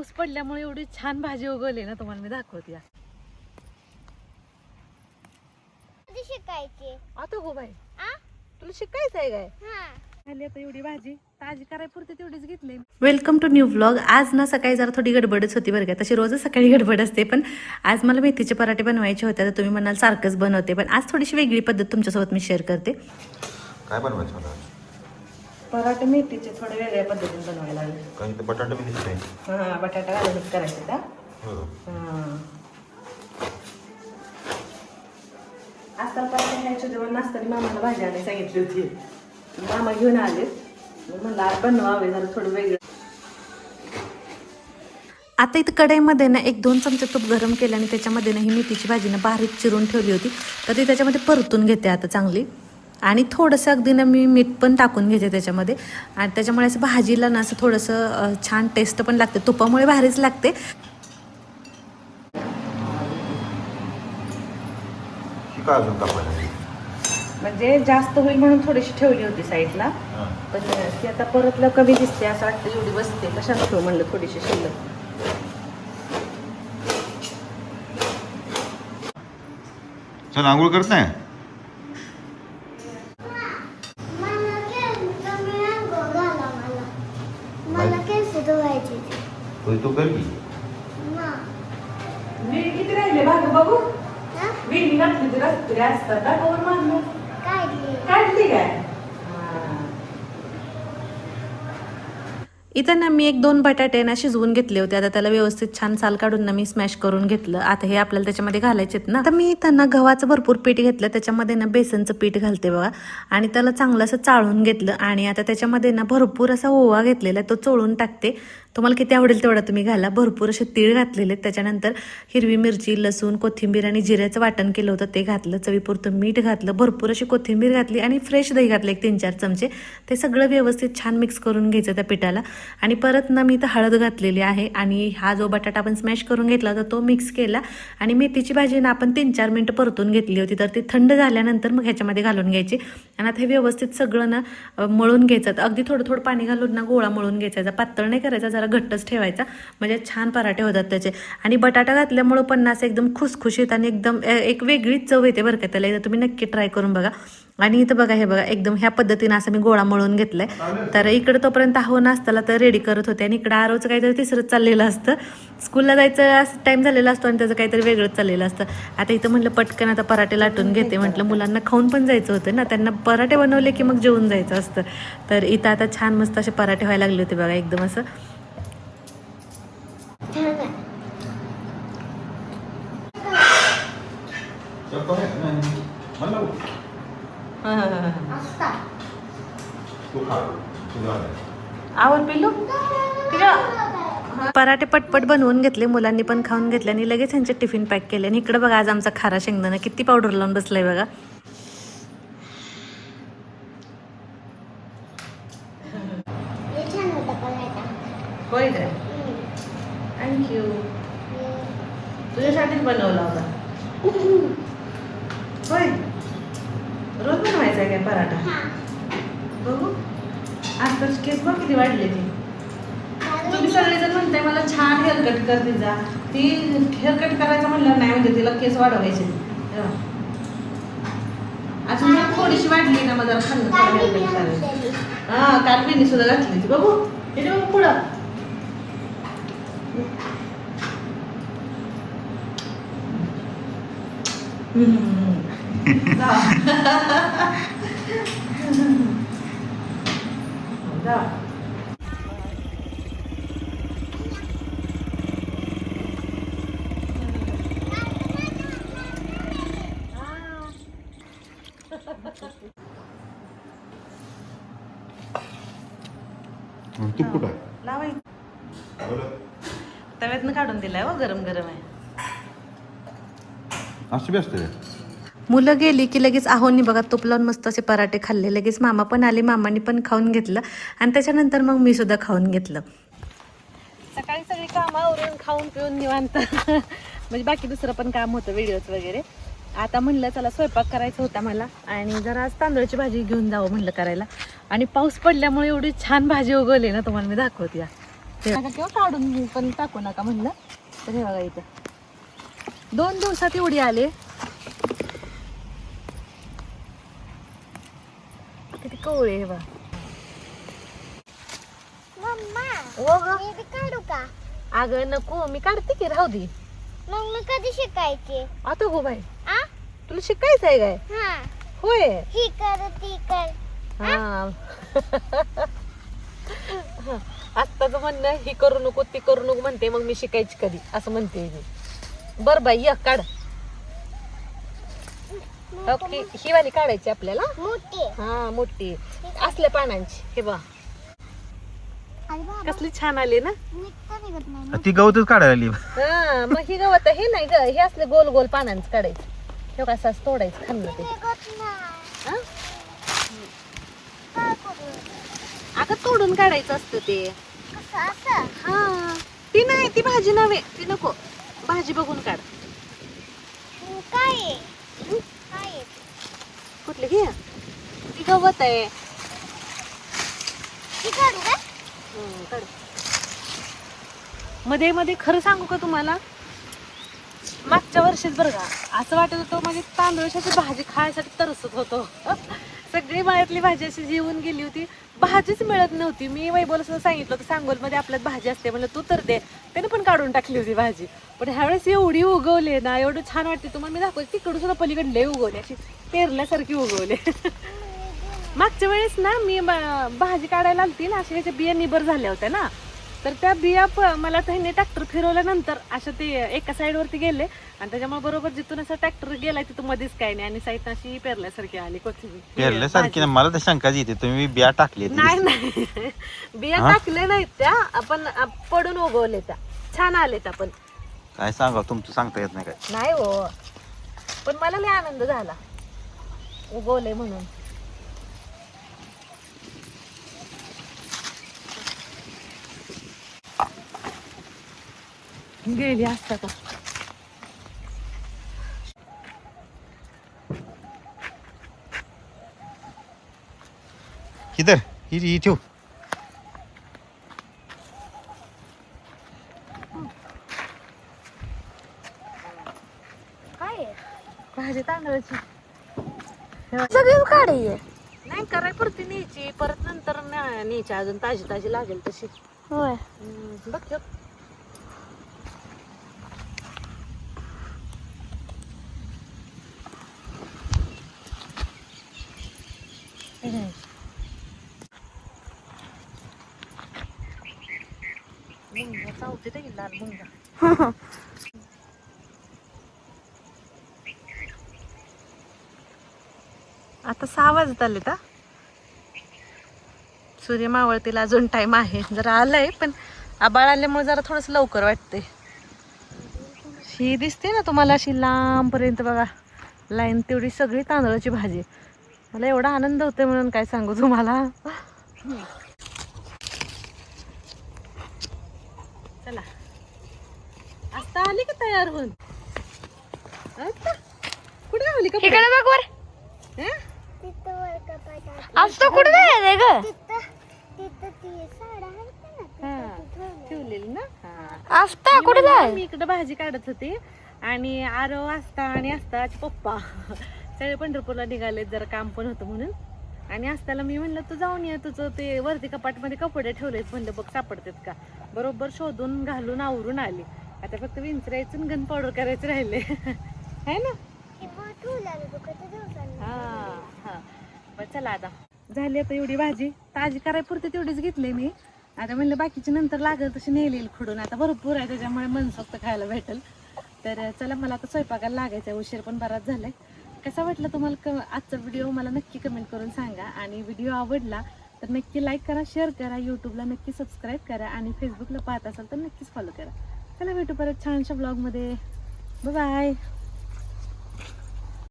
पाऊस पडल्यामुळे एवढी छान भाजी उगवली ना, तुम्हाला मी दाखवते. शिकायची आता गो बाई, तुला शिकायचं आहे काय? आता एवढी भाजी ताजी करायपुरती तेवढीच घेतली. Welcome to new vlog. आज ना सकाळी जरा थोडी गडबडच होती बरं का. तशी रोजच सकाळी गडबड असते, पण आज मला मेथीचे पराठे बनवायचे होते. तर तुम्ही म्हणाल सारखंच बनवते, पण आज थोडीशी वेगळी पद्धत तुमच्यासोबत मी शेअर करते. काय बनवायचं मला? पराठे मेथीचे थोडे वेगळ्या पद्धतीने बनवायला लागले. काही तर बटाटा बी दिसतोय. हां, बटाटा घालूनच करायचे का? हो. हां, आजकाल पराठे खायचे जेव्हा नाचताना मामाला भाजी आणायला सांगितली होती. मामा घेऊन आले, म्हणलं आज बनवावे जरा थोडं वेगळं. आता इथं कढईमध्ये ना 1-2 चमचे तूप गरम केलं आणि त्याच्यामध्ये ना ही मेथीची भाजी ना बारीक चिरून ठेवली होती. तर ती त्याच्यामध्ये परतून घेते आता चांगली. आणि थोडंसं अगदी ना मी मीठ पण टाकून घेते त्याच्यामध्ये. आणि त्याच्यामुळे असं भाजीला ना असं थोडंसं छान टेस्ट पण लागते. तुपामुळे भारीच लागते. शिका अजून कापायला. म्हणजे जास्त होईल म्हणून थोडीशी ठेवली होती साईडला, पण ती आता परतलं कमी दिसते असं वाटतं. एवढी बसते कशाला ठेव म्हणलं थोडीशी शिल्लक. चल आंघोळ करत नाही. तू कर की. मी किती राहिले भाग बघू. वेली घातली ती रात्री असतात ना, कवर मारलं काढली काय. इथं ना मी 1-2 बटाटे ना शिजवून घेतले होते. आता त्याला व्यवस्थित छान साल काढून ना मी स्मॅश करून घेतलं. आता हे आपल्याला त्याच्यामध्ये घालायचेत ना. आता मी इथं ना गव्हाचं भरपूर पीठ घेतलं, त्याच्यामध्ये ना बेसनचं पीठ घालते बघा. आणि त्याला चांगलं असं चाळून घेतलं. आणि आता त्याच्यामध्ये ना भरपूर असा ओवा घेतलेला आहे, तो चोळून टाकते. तुम्हाला किती आवडेल तेवढा तुम्ही घाला. भरपूर असे तीळ घातलेले. त्याच्यानंतर हिरवी मिरची, लसूण, कोथिंबीर आणि जिऱ्याचं वाटण केलं होतं ते घातलं. चवीपुरतं मीठ घातलं. भरपूर अशी कोथिंबीर घातली आणि फ्रेश दही घातलं 1-3-4 चमचे. ते सगळं व्यवस्थित छान मिक्स करून घ्यायचं त्या पिठाला. आणि परत ना मी इथं हळद घातलेली आहे. आणि हा जो बटाटा आपण स्मॅश करून घेतला होता तो मिक्स केला. आणि मेथीची भाजी ना आपण 3-4 मिनिटं परतून घेतली होती. तर ती थंड झाल्यानंतर मग ह्याच्यामध्ये घालून घ्यायची. आणि आता हे व्यवस्थित सगळं ना मळून घ्यायचं. अगदी थोडं थोडं पाणी घालून ना गोळा मळून घ्यायचा. पातळ नाही करायचा, जरा घट्टच ठेवायचा, म्हणजे छान पराठे होतात त्याचे. आणि बटाटा घातल्यामुळं पण असं एकदम खुसखुशीत आणि एकदम एक वेगळीच चव येते बरं का त्याला. एकदा तुम्ही नक्की ट्राय करून बघा. आणि इथं बघा, हे बघा एकदम ह्या पद्धतीनं असं मी गोळा मळून घेतलाय. तर इकडं तोपर्यंत आहो नाश्त्याला तर रेडी करत होते. आणि इकडं आरोचं काहीतरी तिसरंच चाललेलं असतं. स्कूलला जायचं टाईम झालेला असतो आणि त्याचं काहीतरी वेगळंच चाललेलं असतं. आता इथं म्हटलं पटकन आता पराठे लाटून घेते. म्हटलं मुलांना खाऊन पण जायचं होतं ना, त्यांना पराठे बनवले की मग जेवून जायचं असतं. तर इथं आता छान मस्त असे पराठे व्हायला लागले होते बघा एकदम असं. आवर पिल्लू. पराठे पटपट बनवून घेतले, मुलांनी पण खाऊन घेतले आणि लगेच ह्यांचे टिफिन पॅक केले. आणि इकडे बघा आज आमचा खारा शेंगदाणा किती पावडर लावून बसलाय बघा. होय काय? थँक्यू. तुझ्यासाठीच बनवला होता. होय, रोज बनवायचा आहे काय पराठा? बघू आज तर केस बघ किती वाढले ती. तुम्ही सगळेजण म्हणताय मला छान हेअरकट कर तिचा. ती हेअरकट करायचं म्हणलं नाही, म्हणजे तिला केस वाढवायचे. अजून थोडीशी वाढली ना, मग जरा खाल्लं हेअरकट करायचं. हा, काल पिनी सुद्धा घातली ती. बघू हे बघ पुढं. तू कुठं आहे? लावाय तव्यातनं काढून दिलाय हो, गरम गरम आहे. असं बी असतं. मुलं गेली की लगेच आहोनी बघा तूप लावून मस्त असे पराठे खाल्ले. लगेच मामा पण आले, मामांनी पण खाऊन घेतलं. आणि त्याच्यानंतर मग मी सुद्धा खाऊन घेतलं. सकाळी सगळी कामं आवरून खाऊन पिऊन निवांत म्हणजे बाकी दुसरं पण काम होतं, व्हिडिओज वगैरे. आता म्हणलं चला स्वयंपाक करायचा होता मला, आणि जरा आज तांदळाची भाजी घेऊन जावं म्हणलं करायला. आणि पाऊस पडल्यामुळे एवढी छान भाजी उगवली ना, तुम्हाला मी दाखवते. किंवा काढून पण टाकू नका म्हणलं. तर हे बघा इथं 2 दिवसात एवढी आले. किती कवळे हे बघा. हो ग काढू का? अगं नको, मी काढते की, राहू दे. मग मी कधी शिकायचे? आता हो बाई, आ? तुला शिकायचं आहे काय? हा, होय. ही कर ती कर. हा आत्ताच म्हणणं ही करू नको ती करू नको म्हणते, मग मी शिकायची कधी असं म्हणते मी. बर बाई ये काढ. ओके, ही वाली काढायची आपल्याला. मोठी. हा मोठी असल्या पानांची. हे बा अरे बाबा, कसली छान आली ना. निघता निघत नाही. ती गवतच काढायला हा मग ही गवत हे नाही ग, हे असले गोल गोल पानांच काढायचं. हे कसं असं तोडायचं खाल्लं ते. निघत नाही. हा? काय करू? अगं तोडून काढायचं असतं ते. कसं असं? हा ती नाही, ती भाजी नव्हे, ती नको. भाजी बघून काढ. काय आहे? काय आहे? कुठली घे, ती गवत आहे. ती काढू का? काढ. मध्ये मध्ये खरं सांगू का तुम्हाला, मागच्या वर्षीच बरं का असं वाटत होतं म्हणजे तांदूळाची भाजी खायसाठी तरसत होतो. सगळी मळ्यातली भाजी अशी जेवून गेली होती, भाजीच मिळत नव्हती. मी वैभवला सुद्धा सांगितलं होतं, सांगोलमध्ये आपल्यात भाजी असते म्हणलं, तू तर दे. त्याने पण काढून टाकली होती भाजी. पण ह्यावेळेस एवढी उगवले ना, एवढं छान वाटते. तुम्हाला मी दाखवते, तिकडून सुद्धा पलीकडे लय उगवले, अशी पेरल्यासारखी उगवले. मागच्या वेळेस ना मी भाजी काढायला आलती ना, अशा ह्याच्या बिया निबर झाल्या होत्या ना, तर त्या बिया मला त्यांनी ट्रॅक्टर फिरवल्यानंतर अशा ते एका साईडवरती गेले आणि त्याच्यामुळे बरोबर जिथून असं ट्रॅक्टर गेलाय तिथं मध्येच काही नाही आणि साईड अशी पेरल्यासारखी आली कोथिंबीर. पेरल्यासारखी ना, मला तर शंकाच येते तुम्ही बिया टाकली. नाही नाही बिया टाकले नाहीत त्या, आपण पडून उगवले त्या, छान आले त्या. पण काय सांगा, तुमचं सांगता येत नाही काय. नाही हो, पण मला लय आनंद झाला उगवले म्हणून. गेली असता का. इधर ही ठेव. काय आहे? भाजी तांदळाची. सगळी काढी आहे. नाही कराय पुरती न्यायची, परत नंतर न्यायची अजून ताजी ताजी लागेल तशी. होय. बघ ठेव. मुंगा चावते ते लाल मुंगा. आता 6 वाजत आले का. सूर्य मावळतीला अजून टाइम आहे. जरा आलाय पण आबाळ आल्यामुळे जरा थोडस लवकर वाटते. ही दिसते ना तुम्हाला अशी लांबपर्यंत बघा लाईन, तेवढी सगळी तांदळाची भाजी. मला एवढा आनंद होतोय म्हणून काय सांगू तुम्हाला. चला आता आली का तयार होऊन. आता कुठे आली का इकडे बघ वर. हं? तिथं वर कपाट. आज तो कुठे जायचंय ग? तिथं तिथं ती साडा आहे ना. हा, ठेवलेली ना. हा. आज तो कुठे जाय? मी इकडे भाजी काढत होते आणि आरव असता आणि असताचे पप्पा सगळे पंढरपूरला निघाले, जरा काम पण होतं म्हणून. आणि असताना मी म्हणलं तू जाऊन ये, तुझं ते वरती कपाटमध्ये कपडे ठेवलेत म्हणलं बघ सापडतात का. बरोबर शोधून घालून आवरून आली. आता फक्त विंचरायचं आणि गन पावडर करायचं राहिले. है ना. हा हा बरं चला आता झाली. आता एवढी भाजी ताजी करायपुरती तेवढीच घेतली मी. आता म्हणलं बाकीची नंतर लागल तशी नेलेली खुडून. आता भरपूर आहे त्याच्यामुळे मनसोक्त खायला भेटेल. तर चला मला आता स्वयंपाकाला लागायचं आहे, उशीर पण बराच झालाय. कसा वाटला तुम्हाला आजचा व्हिडिओ मला नक्की कमेंट करून सांगा. आणि व्हिडिओ आवडला तर नक्की लाईक करा, शेअर करा, यूट्यूबला नक्की सबस्क्राईब करा आणि फेसबुकला पाहत असाल तर नक्कीच फॉलो करा. चला भेटू परत छानशा ब्लॉगमध्ये. Bye bye.